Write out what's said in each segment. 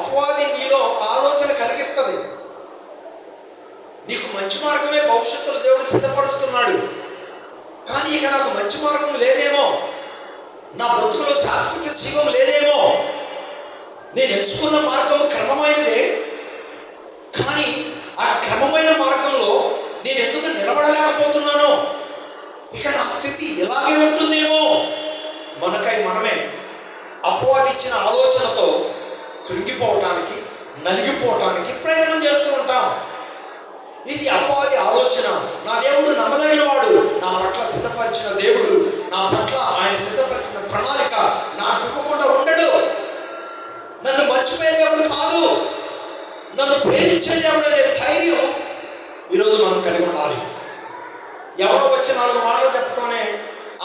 అపవాది నీలో ఆలోచన కలిగిస్తుంది, నీకు మంచి మార్గమే భవిష్యత్తులో దేవుడు సిద్ధపరుస్తున్నాడు, కానీ ఇక నాకు మంచి మార్గం లేదేమో, నా బ్రతుకులో శాశ్వత జీవం లేదేమో, నేను ఎంచుకున్న మార్గం క్రమమైనదే, కానీ ఆ క్రమమైన మార్గంలో నేను ఎందుకు నిలబడలేకపోతున్నానో, ఇక నా స్థితి ఇలాగే ఉంటుందేమో, మనకై మనమే అపవాది ఇచ్చిన ఆలోచనతో కృంగిపోవటానికి, నలిగిపోవటానికి ప్రయత్నం చేస్తూ ఉంటాం. ఇది అపవాది ఆలోచన. నా దేవుడు నమ్మదగిన వాడు, నా పట్ల సిద్ధపరిచిన దేవుడు, నా పట్ల ఆయన సిద్ధపరిచిన ప్రణాళిక నాకు ఇవ్వకుండా ఉండడు, నన్ను మర్చిపోయే దేవుడు కాదు, నన్ను ప్రేమించే దేవుడు అనే ధైర్యం ఈరోజు మనం కలిగి ఉండాలి. ఎవరో వచ్చి 4 మాటలు చెప్పటమే,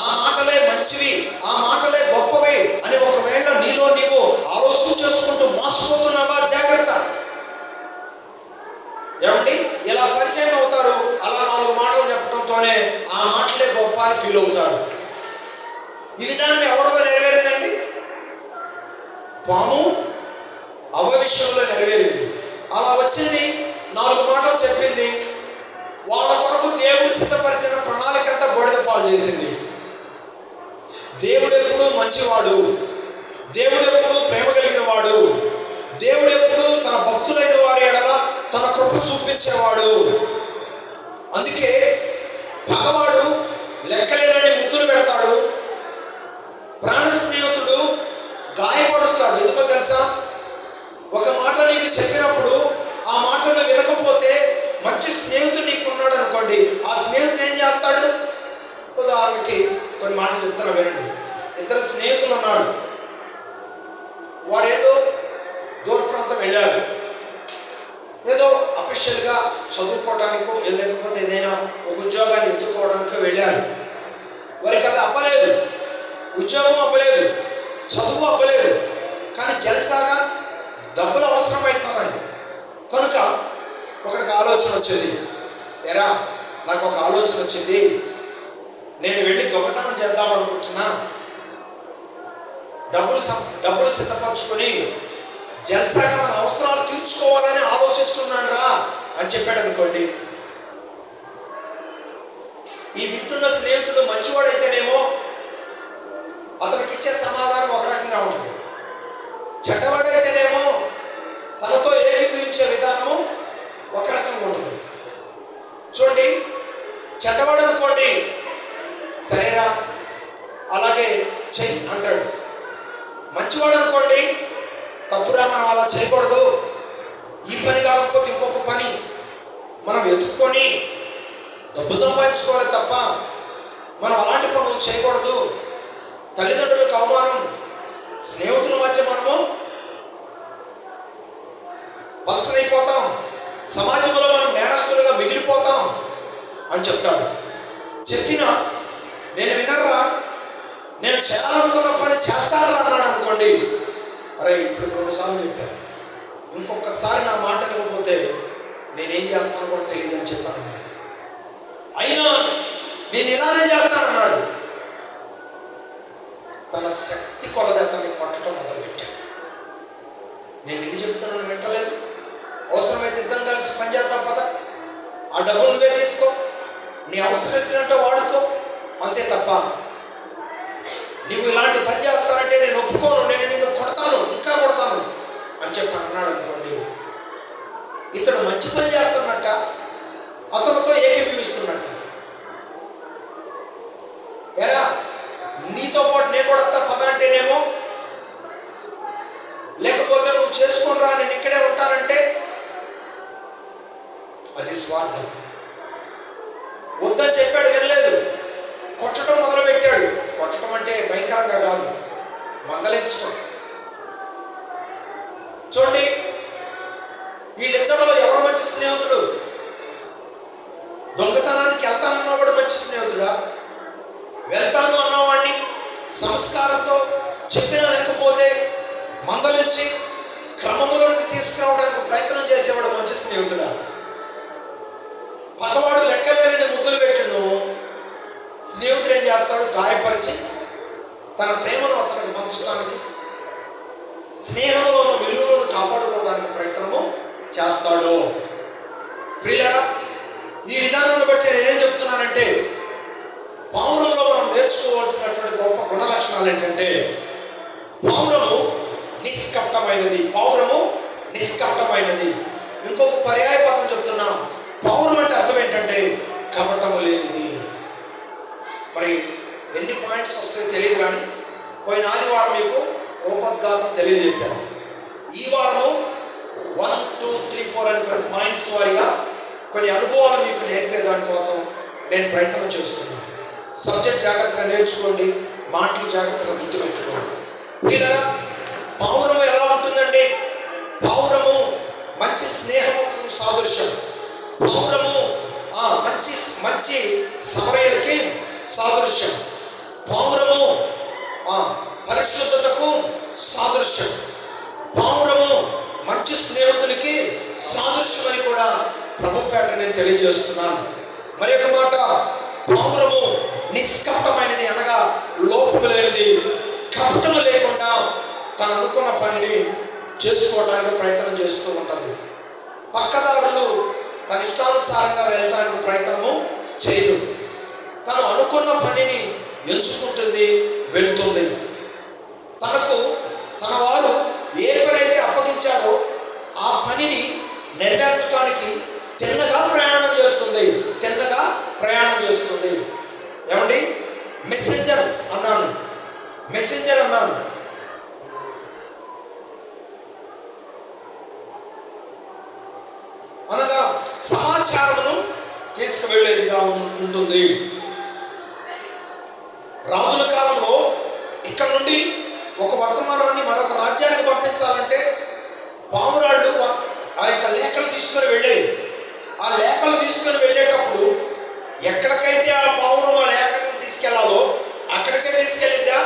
ఆ మాటలే మంచివి, ఆ మాటలే గొప్పవి అని ఒకవేళ నీలో నీవు ఆలోచన చేసుకుంటూ మోసపోతున్నావా? జాగ్రత్త. ఏమండి, ఇలా పరిచయం అవుతారు, అలా 4 మాటలు చెప్పడంతోనే ఆ మాటలే గొప్ప అని ఫీల్ అవుతారు. ఈ విధానం ఎవరిలో నెరవేరిందండి? పాము అవ్వ విషయంలో నెరవేరింది. అలా వచ్చింది, 4 మాటలు చెప్పింది, వాళ్ళ కొరకు దేవుడు సిద్ధపరిచిన ప్రణాళిక అంతా బూడిద పాలు చేసింది. దేవుడు ఎప్పుడు మంచివాడు, దేవుడు ఎప్పుడు ప్రేమ కలిగిన వాడు, దేవుడు ఎప్పుడు తన భక్తులైన వారి ఎడల తన కృప చూపించేవాడు. అందుకే పగవాడు లెక్కలేనని ముద్దులు పెడతాడు, ప్రాణ స్నేహితుడు గాయపరుస్తాడు. ఎందుకో తెలుసా? ఒక మాట నీకు చెప్పినప్పుడు ఆ మాటను వినకపోతే మంచి స్నేహితుడు నీకు ఉన్నాడు అనుకోండి, ఆ స్నేహితుడు ఏం చేస్తాడు? ఉదాహరణకి కొన్ని మాటలు చెప్తాను వినండి. 2 స్నేహితులు ఉన్నారు, వారు ఏదో దూర ప్రాంతం వెళ్ళారు, ఏదో అఫీషియల్గా చదువుకోవడానికో లేకపోతే ఏదైనా ఒక ఉద్యోగాన్ని ఎత్తుకోవడానికో వెళ్ళారు. వారికి అవి అవ్వలేదు, ఉద్యోగం అవ్వలేదు, చదువు అవ్వలేదు, కానీ జల్సాగా డబ్బులు అవసరమవుతున్నాయి. కనుక ఒకటికి ఆలోచన వచ్చింది, ఎరా నాకు ఒక ఆలోచన వచ్చింది, నేను వెళ్ళి దొంగతనం చేద్దాం అనుకుంటున్నా, డబ్బులు సిద్ధపరచుకొని జల్సాగా మన అవసరాలు తీర్చుకోవాలని ఆలోచిస్తున్నాను రా అని చెప్పాడు అనుకోండి. ఈ వింటున్న స్నేహితుడు మంచివాడైతేనేమో అతనికి ఇచ్చే సమాధానం ఒక రకంగా ఉంటుంది, చెడ్డవాడైతేనేమో తనతో ఏకీభవించే విధానము ఒక రకంగా ఉంటుంది. చూడండి, చెడ్డవాడు అనుకోండి, సరేరా అలాగే చెయ్యి అంటాడు. మంచివాడు అనుకోండి, తప్పురా మనం అలా చేయకూడదు, ఈ పని కాకపోతే ఇంకొక పని మనం వెతుక్కొని డబ్బు సంపాదించుకోవాలి తప్ప మనం అలాంటి పనులు చేయకూడదు, తల్లిదండ్రులకు అవమానం, స్నేహితుల మధ్య మనము పలసనైపోతాం, సమాజంలో మనం నేరస్తులుగా మిగిలిపోతాం అని చెప్తాడు. చెప్పినా నేను వినరా, నేను చేయాలనుకున్న పని చేస్తానని అన్నాడు అనుకోండి, అరే ఇప్పుడు 2 సార్లు చెప్పాను, ఇంకొకసారి నా మాట వినకపోతే నేనేం చేస్తానో కూడా తెలియదు అని చెప్పాను. అయినా నేను ఇలానే చేస్తానన్నాడు. తన శక్తి కొలది అతన్ని కొట్టడం మొదలుపెట్టాడు. నేను ఎన్ని చెప్తున్నాను వింటలేదు, అవసరమైతే ఇద్దరం కలిసి పనిచేద్దాం పద, ఆ డబ్బులు నువ్వే తీసుకో, నీ అవసరం ఎత్తినట్టు వాడుకో, అంతే తప్ప నువ్వు ఇలాంటి పని చేస్తానంటే నేను ఒప్పుకోను, నేను నిన్ను కొడతాను, ఇంకా కొడతాను అని చెప్పి అన్నాడు అనుకోండి. ఇతడు మంచి పని చేస్తున్నట్ట, అతనితో ఏకీభవిస్తున్నట్ట. ఎరా నీతో పాటు నేను కూడా వస్తా పద అంటేనేమో, లేకపోతే నువ్వు చేసుకుని రా నేను ఇక్కడే ఉంటానంటే అది స్వార్థం. వద్దని చెప్పాడు, వినలేదు, కొట్టడం మొదలు పెట్టాడు. కొట్టడం అంటే భయంకరంగా కాదు, మందలించడం. చూడండి, వీళ్ళిద్దరిలో ఎవరు మంచి స్నేహితుడు? దొంగతనానికి వెళ్తానన్నవాడు మంచి స్నేహితుడా? వెళ్తాను అన్నవాడిని సంస్కారంతో చెప్పినా వినకపోతే మందలించి క్రమంలోనికి తీసుకురావడానికి ప్రయత్నం చేసేవాడు మంచి స్నేహితుడా? పగవాడు లెక్కలేని ముద్దులు పెట్టిను, స్నేహితుడు ఏం చేస్తాడు? గాయపరిచి తన ప్రేమను అతనికి పంచడానికి, స్నేహంలో ఉన్న విలువలను కాపాడుకోవడానికి చేస్తాడో. ప్రియులారా, ఈ విధానాన్ని బట్టి నేనేం చెప్తున్నానంటే, పావురంలో మనం నేర్చుకోవాల్సినటువంటి గొప్ప గుణ లక్షణాలు ఏంటంటే, పావురము నిష్కపటమైనది. పావురము నిష్కపటమైనది. ఇంకొక పర్యాయ పదం చెప్తున్నాం. పావురం అంటే అర్థం ఏంటంటే కపటము లేనిది. మరి ఎన్ని పాయింట్స్ వస్తాయో తెలియదు, కానీ పోయిన ఆదివారం మీకు ఉపద్ఘాతం తెలియజేశాను. ఈ వారము 1, 2, 3, 4 అని కొన్ని పాయింట్స్ వారిగా కొన్ని అనుభవాలు మీకు నేర్పే దానికోసం నేను ప్రయత్నం చేస్తున్నాను. సబ్జెక్ట్ జాగ్రత్తగా నేర్చుకోండి, మాటలు జాగ్రత్తగా గుర్తుపెట్టుకోండి. వీళ్ళరా, పావురము ఎలా ఉంటుందండి? పావురము మంచి స్నేహముకు సాదృశ్యం. పావురము మంచి మంచి సమరయులకి సాదృశ్యం. పావురము పరిశుద్ధతకు సాదృశ్యం. పావురము మంచి స్నేహితులకి సాదృశ్యం అని కూడా ప్రభుపేట నేను తెలియజేస్తున్నాను. మరి ఒక మాట, పావురము నిష్కపటమైనది అనగా లోపము లేనిది, కపటము లేకుండా తను అనుకున్న పనిని చేసుకోవడానికి ప్రయత్నం చేస్తూ ఉంటుంది. పక్కదారులు తన ఇష్టానుసారంగా వెళ్ళడానికి ప్రయత్నము చేయదు. తను అనుకున్న పనిని ఎంచుకుంటుంది, వెళుతుంది. తనకు తన వారు ఏ పని అయితే అప్పగించారో ఆ పనిని నెరవేర్చడానికి తిన్నగా ప్రయాణం చేస్తుంది. తిన్నగా ప్రయాణం చేస్తుంది. ఏమండి, మెసెంజర్ అన్నాను, మెసెంజర్ అన్నాను. అనగా సమాచారమును తీసుకువెళ్ళేదిగా ఉంటుంది. రాజుల కాలంలో ఇక్కడ నుండి ఒక వర్తమానాన్ని మరొక రాజ్యానికి పంపించాలంటే పావురాళ్ళు ఆ యొక్క లేఖలు తీసుకొని వెళ్ళేది. ఆ లేఖలు తీసుకొని వెళ్ళేటప్పుడు ఎక్కడికైతే ఆ పావురం ఆ లేఖను తీసుకెళ్లాలో అక్కడికే తీసుకెళ్ళిద్దా?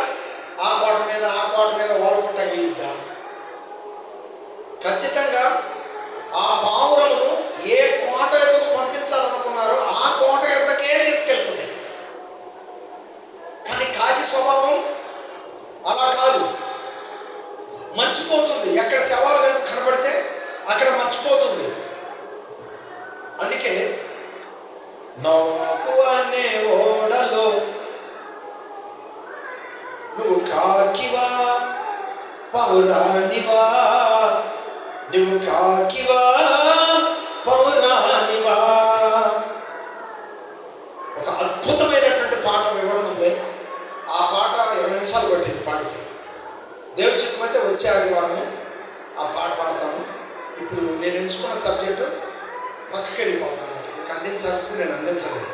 ఆ కోట మీద వాడుకుంటా వెళ్ళిద్దా? ఖచ్చితంగా ఆ పావురమును ఏ కోట ఎద్దకు పంపించాలనుకున్నారో ఆ కోట ఎద్దకే తీసుకెళ్తుంది. కానీ కాకి స్వభావం అలా కాదు, మర్చిపోతుంది. ఎక్కడ శవాలు కనబడితే అక్కడ మర్చిపోతుంది. అందుకే నోవాహు అనే ఓడలో నువ్వు కాకివా పౌరానివా, నువ్వు కాకివా పౌరానివా. ఒక అద్భుతమైనటువంటి పాట వివరణ ఉంది. ఆ పాట 20 నిమిషాలు పట్టింది పాడితే. దేవుడి చిత్తమైతే వచ్చే ఆదివారం ఆ పాట పాడతాను. ఇప్పుడు నేను ఎంచుకున్న సబ్జెక్టు పక్కకి వెళ్ళిపోతాను. మీకు అందించాల్సింది నేను అందించలేదు.